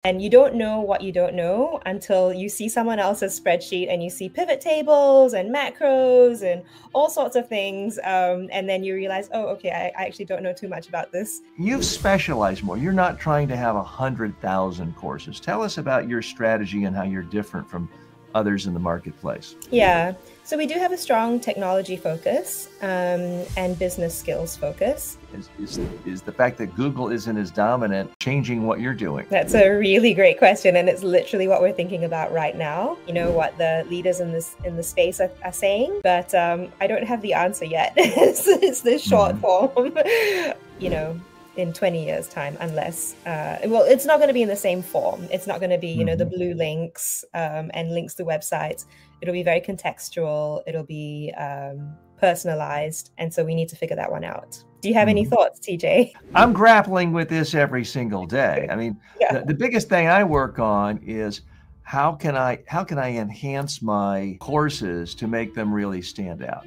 And you don't know what you don't know until you see someone else's spreadsheet and you see pivot tables and macros and all sorts of things. And then you realize, oh, okay, I actually don't know too much about this. You've specialized more. You're not trying to have 100,000 courses. Tell us about your strategy and how you're different from others in the marketplace. Yeah, so we do have a strong technology focus and business skills focus. Is the fact that Google isn't as dominant changing what you're doing? That's a really great question, and it's literally what we're thinking about right now. You know what the leaders in the space are saying, but I don't have the answer yet. It's the short form, you know. In 20 years time, unless well, it's not going to be in the same form. It's not going to be, you know, the blue links and links to websites. It'll be very contextual. It'll be personalized, and so we need to figure that one out. Do you have any thoughts, TJ? I'm grappling with this every single day. I mean, the biggest thing I work on is how can I enhance my courses to make them really stand out?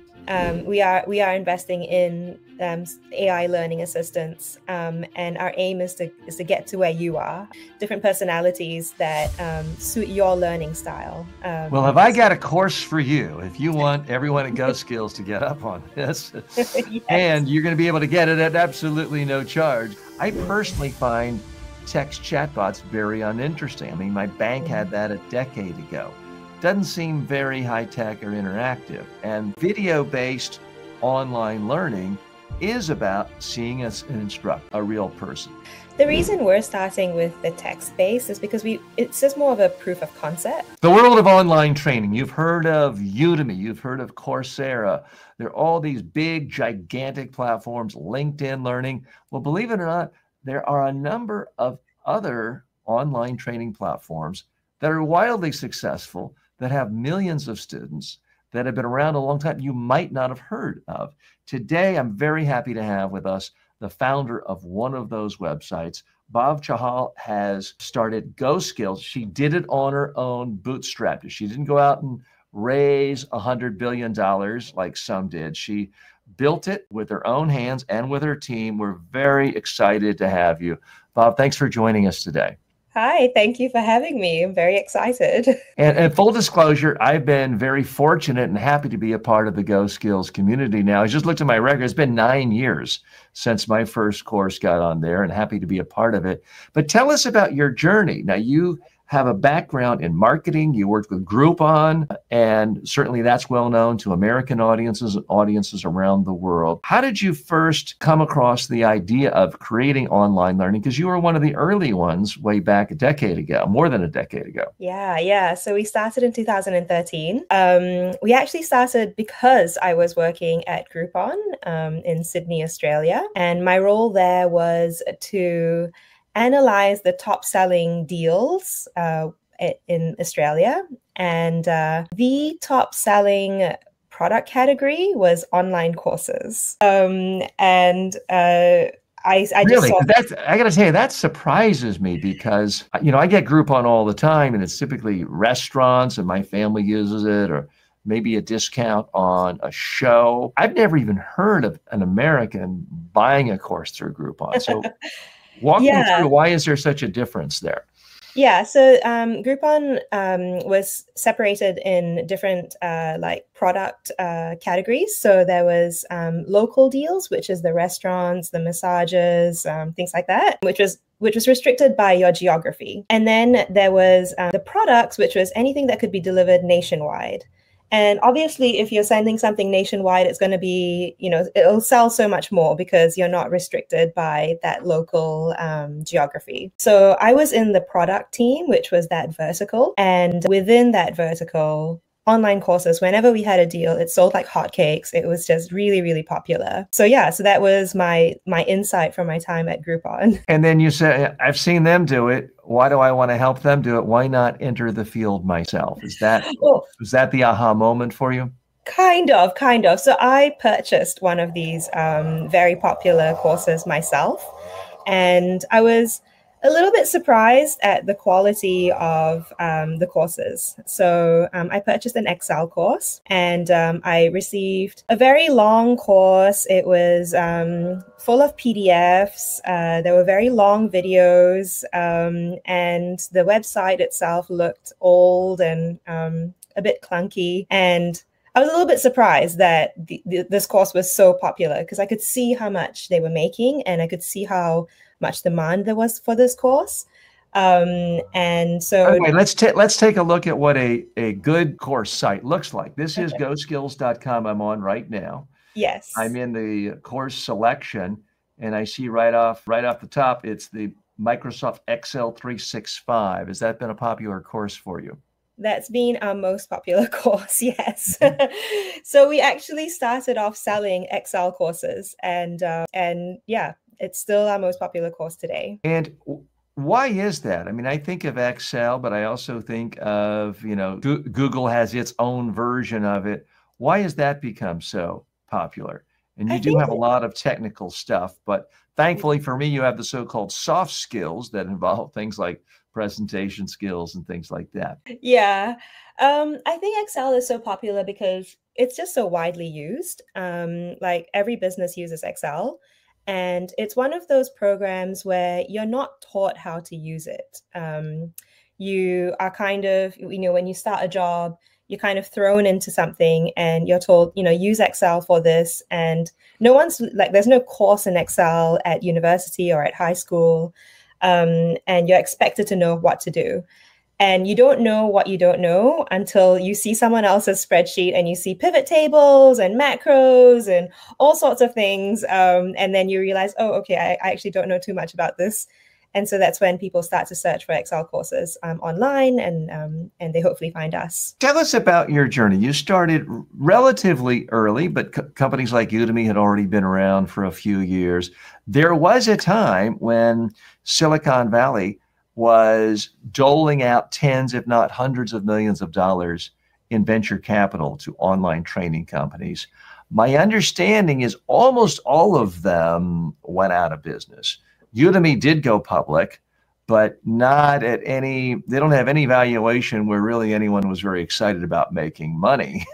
We are investing in AI learning assistants, and our aim is to get to where you are. Different personalities that suit your learning style. Well, have I got a course for you? If you want everyone at GoSkills to get up on this, yes. And you're going to be able to get it at absolutely no charge. I personally find text chatbots very uninteresting. I mean, my bank had that a decade ago. Doesn't seem very high-tech or interactive. And video-based online learning is about seeing us and instruct a real person. The reason we're starting with the text-based is because it's just more of a proof of concept. The world of online training, you've heard of Udemy, you've heard of Coursera. There are all these big, gigantic platforms, LinkedIn Learning. Well, believe it or not, there are a number of other online training platforms that are wildly successful, that have millions of students, that have been around a long time you might not have heard of. Today, I'm very happy to have with us the founder of one of those websites. Bhav Chahal has started GoSkills. She did it on her own, bootstrapped it. She didn't go out and raise $100 billion like some did. She built it with her own hands and with her team. We're very excited to have you. Bhav, thanks for joining us today. Hi, thank you for having me. I'm very excited. And full disclosure, I've been very fortunate and happy to be a part of the GoSkills community now. I just looked at my record. It's been 9 years since my first course got on there, and happy to be a part of it. But tell us about your journey. Now, you have a background in marketing. You worked with Groupon, and certainly that's well known to American audiences and audiences around the world. How did you first come across the idea of creating online learning? Because you were one of the early ones way back a decade ago, more than a decade ago. Yeah. So we started in 2013. We actually started because I was working at Groupon in Sydney, Australia. And my role there was to analyze the top selling deals in Australia. And the top selling product category was online courses. I really? I got to tell you, that surprises me because, you know, I get Groupon all the time, and it's typically restaurants and my family uses it, or maybe a discount on a show. I've never even heard of an American buying a course through Groupon. So walk me through, why is there such a difference there? Yeah, so Groupon was separated in different like product categories. So there was local deals, which is the restaurants, the massages, things like that, which was restricted by your geography. And then there was the products, which was anything that could be delivered nationwide. And obviously, if you're sending something nationwide, it's going to be, you know, it'll sell so much more because you're not restricted by that local geography. So I was in the product team, which was that vertical. And within that vertical, online courses, whenever we had a deal, it sold like hotcakes. It was just really, really popular. So yeah, so that was my insight from my time at Groupon. And then you said, I've seen them do it. Why do I want to help them do it? Why not enter the field myself? Was that the aha moment for you? Kind of. So I purchased one of these very popular courses myself. And I was a little bit surprised at the quality of the courses. So I purchased an Excel course, and I received a very long course. It was full of PDFs. There were very long videos, and the website itself looked old and a bit clunky. And I was a little bit surprised that this course was so popular, because I could see how much they were making, and I could see how much demand there was for this course. And so okay, let's take a look at what a good course site looks like. This is GoSkills.com I'm on right now. Yes. I'm in the course selection, and I see right off the top, it's the Microsoft Excel 365. Has that been a popular course for you? That's been our most popular course, yes. So we actually started off selling Excel courses, and yeah, it's still our most popular course today. And why is that? I mean, I think of Excel, but I also think of, Google has its own version of it. Why has that become so popular? And you do have a lot of technical stuff, but thankfully for me, you have the so-called soft skills that involve things like presentation skills and things like that. Yeah. I think Excel is so popular because it's just so widely used. Like every business uses Excel. And it's one of those programs where you're not taught how to use it. You are kind of, when you start a job, you're kind of thrown into something and you're told, use Excel for this. And no one's like, there's no course in Excel at university or at high school. And you're expected to know what to do. And you don't know what you don't know until you see someone else's spreadsheet and you see pivot tables and macros and all sorts of things. And then you realize, oh, okay, I actually don't know too much about this. And so that's when people start to search for Excel courses online, and they hopefully find us. Tell us about your journey. You started relatively early, but companies like Udemy had already been around for a few years. There was a time when Silicon Valley was doling out tens, if not hundreds of millions of dollars in venture capital to online training companies. My understanding is almost all of them went out of business. Udemy did go public, but not at any, they don't have any valuation where really anyone was very excited about making money.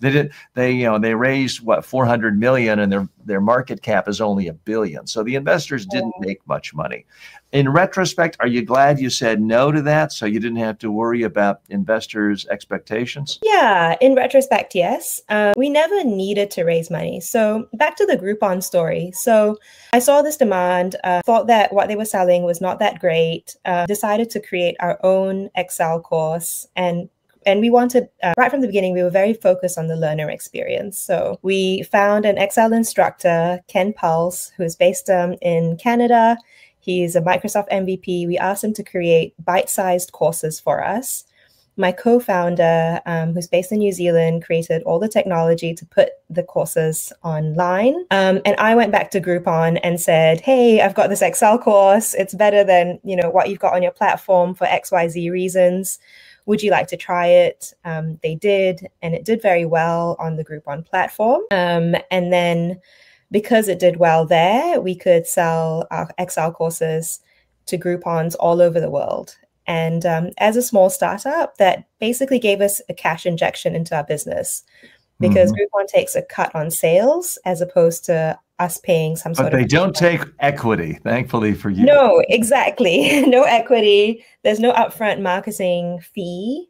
They raised what, 400 million, and their market cap is only $1 billion. So the investors didn't make much money. In retrospect, are you glad you said no to that so you didn't have to worry about investors' expectations? Yeah, in retrospect, yes. We never needed to raise money. So back to the Groupon story. So I saw this demand, thought that what they were selling was not that great, decided to create our own Excel course. And we wanted, right from the beginning, we were very focused on the learner experience. So we found an Excel instructor, Ken Pulse, who is based in Canada. He's a Microsoft MVP. We asked him to create bite-sized courses for us. My co-founder, who's based in New Zealand, created all the technology to put the courses online. And I went back to Groupon and said, hey, I've got this Excel course. It's better than what you've got on your platform for XYZ reasons. Would you like to try it? They did, and it did very well on the Groupon platform. And then because it did well there, we could sell our Excel courses to Groupons all over the world. And as a small startup, that basically gave us a cash injection into our business, because Groupon takes a cut on sales as opposed to us paying some sort of... But they don't take equity, thankfully for you. No, exactly. No equity. There's no upfront marketing fee.